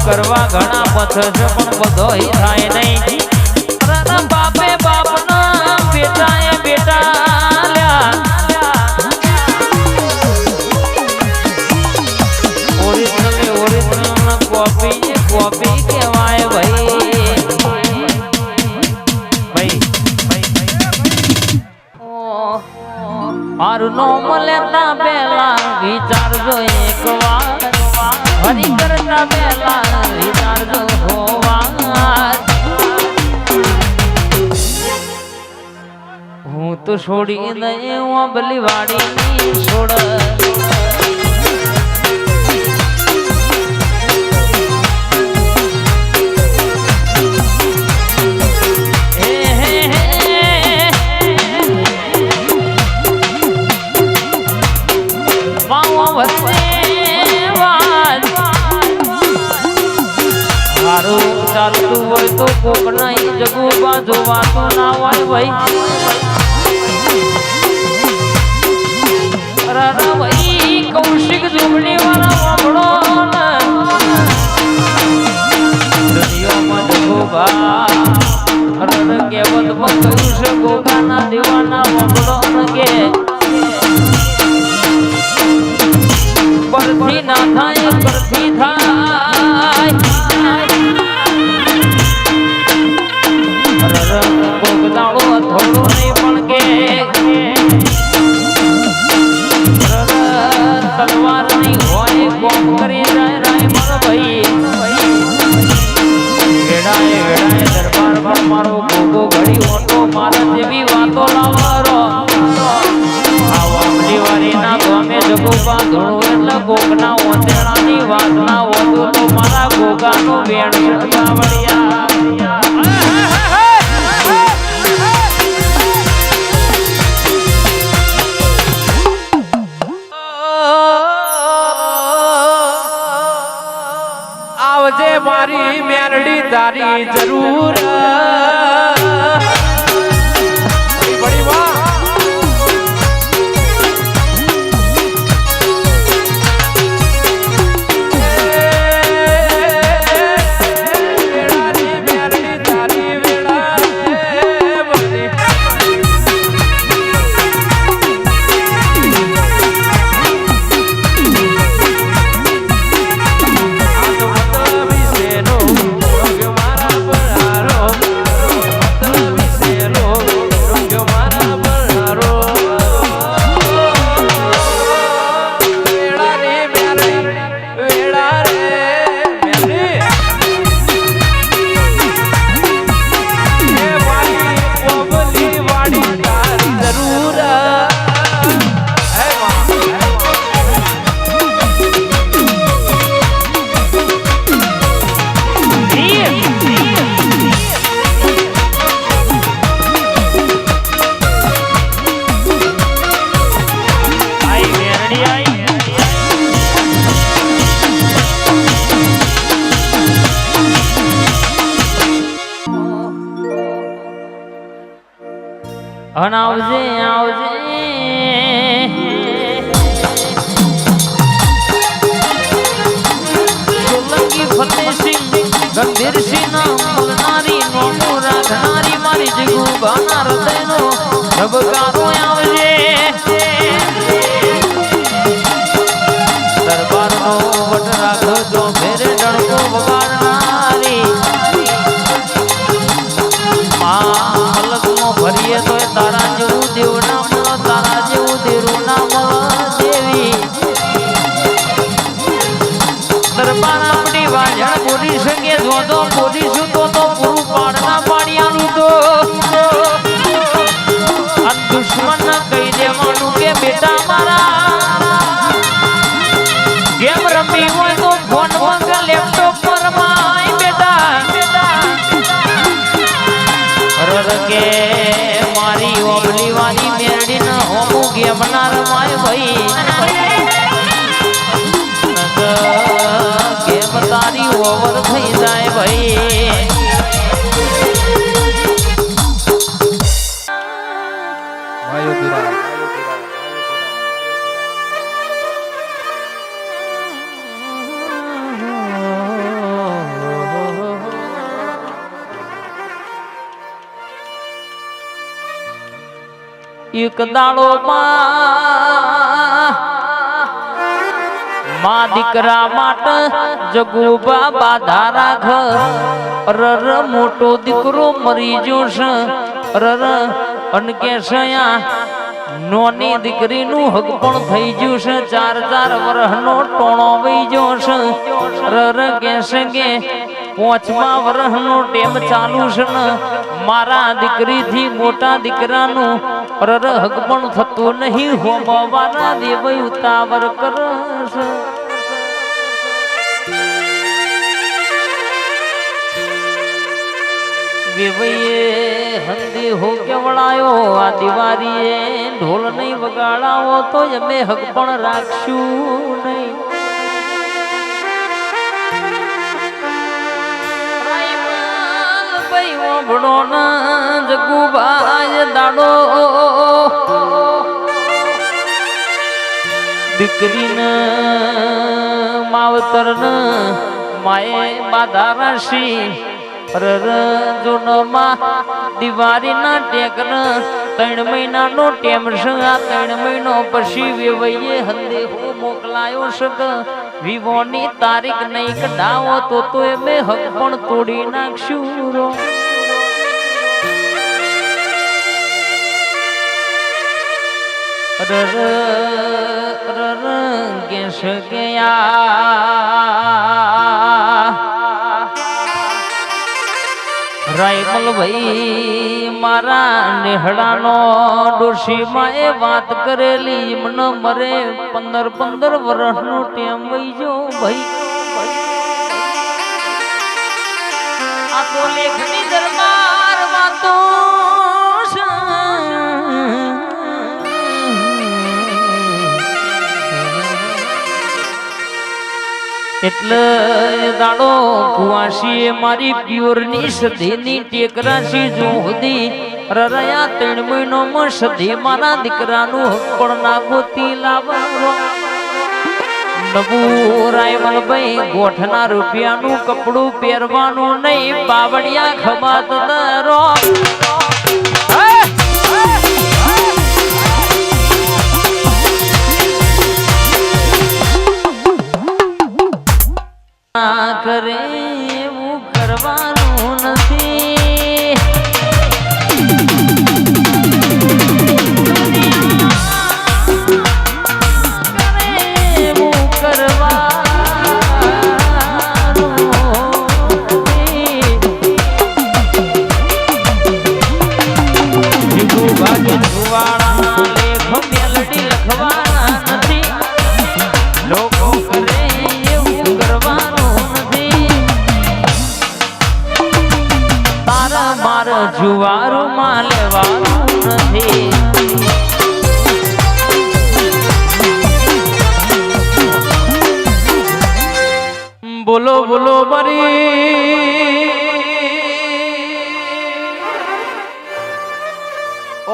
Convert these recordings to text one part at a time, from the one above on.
કરવા ઘણા પથ છે પણ બધો થાય નહીં બાપે બાપના બેટા એ બેટા ઓરિજિનલ કોપી કહેવાય ભાઈ મારું નામ લેતા પહેલા વિચારજો એક વાર હરી કરતા પહેલા વિચારજો હોવા હું તો છોડી દઈ બલી વાડી છોડ મારું ચાલતું હોય તો કોક નહીં જગુ બાજુ વાતો ના હોય ભાઈ રારા ભાઈ કૌશિક જોગણી વાળા વાપડો દુનિયામાં જગુ બા રર કેવત કહ્યું છે ગોગાના દેવાના વાપડો કે પરથી ના થાય પરથી થાય ગોગદાળો થોડો નહીં પણ કે તલવાર નહીં હોય કોમ કરી જાય રાય મારો ભાઈ વેડાએ વેડાએ દરબાર પર મારો ગોગો ઘડી ઓટો મારા જેવી વાતો લાવરો ગોગના ઓતેડાની વાતના ઓતો તો મારા ગોગાનો વેણ સાવડિયા આવજે મારી મેરડી તારી જરૂર બડી વાહ આવજે આવજે સોલંકી ફતેહસિંહ ગંભીરસિંહ ના બોલનારી નોમો રાખનારી મારી જગુ બાના હૃદયનો રબકારો આવજે દરબારનો વટ રાખજો ફેરે ડણકો વગાડનારી ભરીએ તો તારા જેવું દેવ ના મળો તારા જેવું દેરું ના મળો દેવી દરબાર આપણી વાજણ બોલી શકે જો તો બોલીશું તો પૂરું પાડના પાડિયાનું તો દુશ્મન કહી દેવાનું કે બેટા મારા ગેમ રમી હોય તો ફોન માં લેપટોપ પર માં બેટા કે મારી ઓબલી વાળી મેરડી ન હોમું ગેમનાર માય ભાઈ ગેમ તારી ઓવર થઈ જાય ભાઈ એક દાડો માં દીકરા માટે જગુબા બાધા રાખ રર મોટો દીકરો મરી જોશે રર અનકે સયા નોની દીકરીનું હક પણ થઈ જશે 4 વર્ષનો ટોણો વઈ જશે રર કેસે કે 5મા વર્ષનો ટેમ ચાલુ છે ને મારા દીકરીથી મોટા દીકરાનું રર હક પણ થતું નહીં હોમવાના દેવ ઉતાવર કરશે વેવઈએ હંદી હો કેવડાયો આ દિવારીએ ઢોલ નહીં વગાડાવો તો અમે હક પણ રાખશું નહીં ભણો ના જગુભાઈ દાડો દીકરીને માવતરને માએ બાધા રાશી જોનમાં દિવાળીના ટેકન 3 મહિનાનો ટેમ છે આ 3 મહિનો પછી વેવઈએ હંદેહો મોકલાયો છે વિવોની તારીખ નહીં કઢાવો તો એમે હક પણ તોડી નાખશું રો કેશ ગયા રાયમલ ભાઈ મારા નેહડાનો ડોશીમાં એ વાત કરેલી મને મરે 15 વર્ષનો ટેમ વઈજો ભાઈ આ તો લેખની દરબાર વાતો એટલે દાડો કુવાશીએ મારી પ્યોરની સધીની ટેકરાશી જોહદી રરયા 3 મહિનોમાં સધી મારા દીકરાનું હક પણ ના ગોતી લાવવાનો નવું રાયમલભાઈ ગોઠના રૂપિયાનું કપડું પહેરવાનું નહીં બાવડિયા ખબાત દરો કરે એવું કરવાનું નથી એવું કરવાનું ભાગ્યવાળા લેખ મેલડી લખવાના નથી લોકો કરે એવું કરવાનું મારા જુવારોમાં લેવાનું નથી બોલો બોલો મારી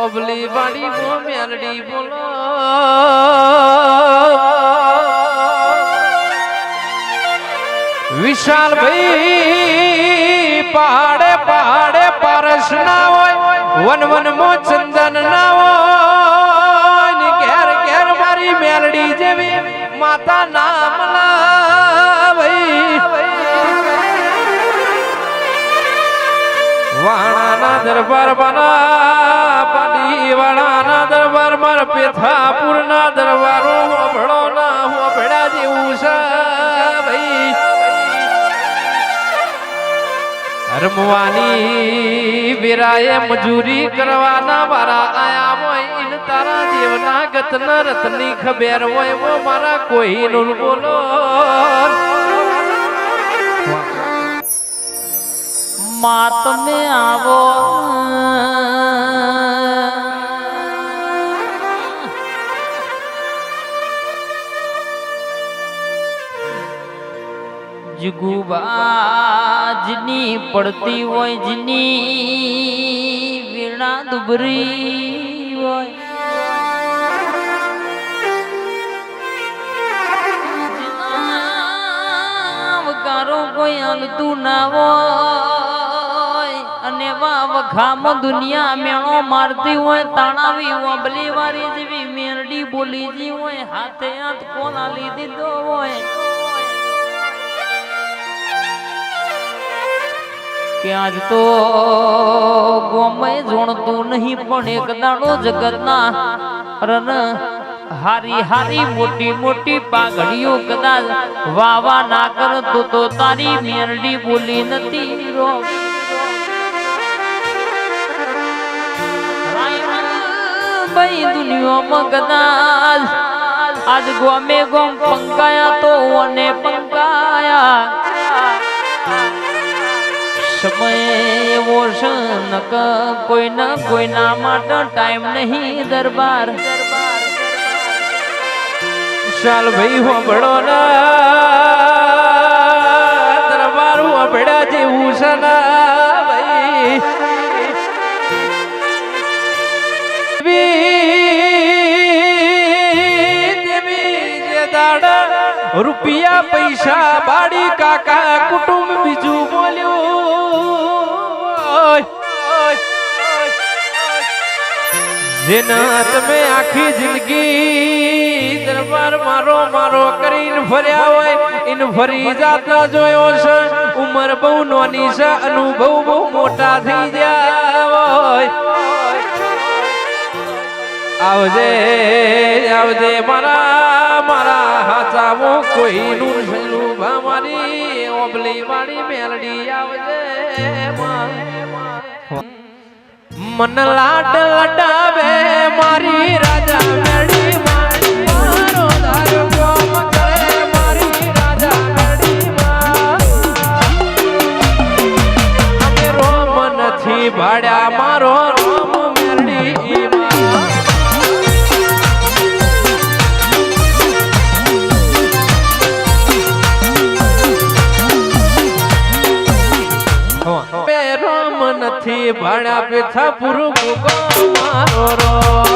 ઓબલી વાડી બો મેલડી બોલો વિશાલ ભાઈ પહાડે પહાડે પારસ ના હોય વન મો ચંદન ના હોય ને ઘેર ઘેર મારી મેલડી જેવી માતા નામ લાવઈ વાણાના દરબાર બના પાડી વાણાના દરબાર માર પેથાપુર ના દરબારો હોબળો ના હોબળા જેવું છે ભાઈ રમવાની વિરાએ મજૂરી કરવાના મારા આયા હોય ઇન તારા દેવના ગતના રતની ખબર હોય વો મારા કોઈ નું બોલો માત મે આવો જગુબાજની પડતી હોય જની વીણા દુબરી હોય વકારો કોઈ હલતું ના હોય અને વખામ દુનિયા મેણો મારતી હોય તાણાવી ઓબલી વારી જેવી મેરડી બોલી જી હોય હાથે હાથ કોના લીધી દો હોય કે આજ તો ગોમય જોણતું નહીં પણ એક દાડો જગતના રન હારી હારી મોટી મોટી પાઘડીઓ કદાચ વાવા ના કરતો તો તારી મેરડી બોલી નથી રો ભાઈ દુનિયામાં કદાચ આજ ગોમે ગોમ પંકાયા તો અને પંકાયા સમય એવો છે નક કોઈના માટે ટાઈમ નહીં દરબાર ચાલ ભાઈ હોબળો ના દરબાર હોબળા જેવું છે ના ભાઈ રૂપિયા પૈસા બાડી કાકા કુટુંબ બીજું બોલ્યું જેના તમે આખી જિંદગી દરબાર મારો મારો કરીને ફર્યા હોય ઇન ફરી જાતા જોયો છે ઉંમર બહુ નાની છે અનુભવ બહુ મોટા થઈ ગયા હોય આવજે આવજે મારા મારા હાચામો કોઈનું છેલું મારી ઓબલી વાળી મેલડી આવજે મન લાડ લડાવે મારી રાજા મેલડી મારો દારો કોમ કરે મારી રાજા મેલડી અમે રોમ નથી ભાડ્યા મારો રોમ મેલડી રોમ નથી ભાડ્યા પેથા પૂરું મારો રો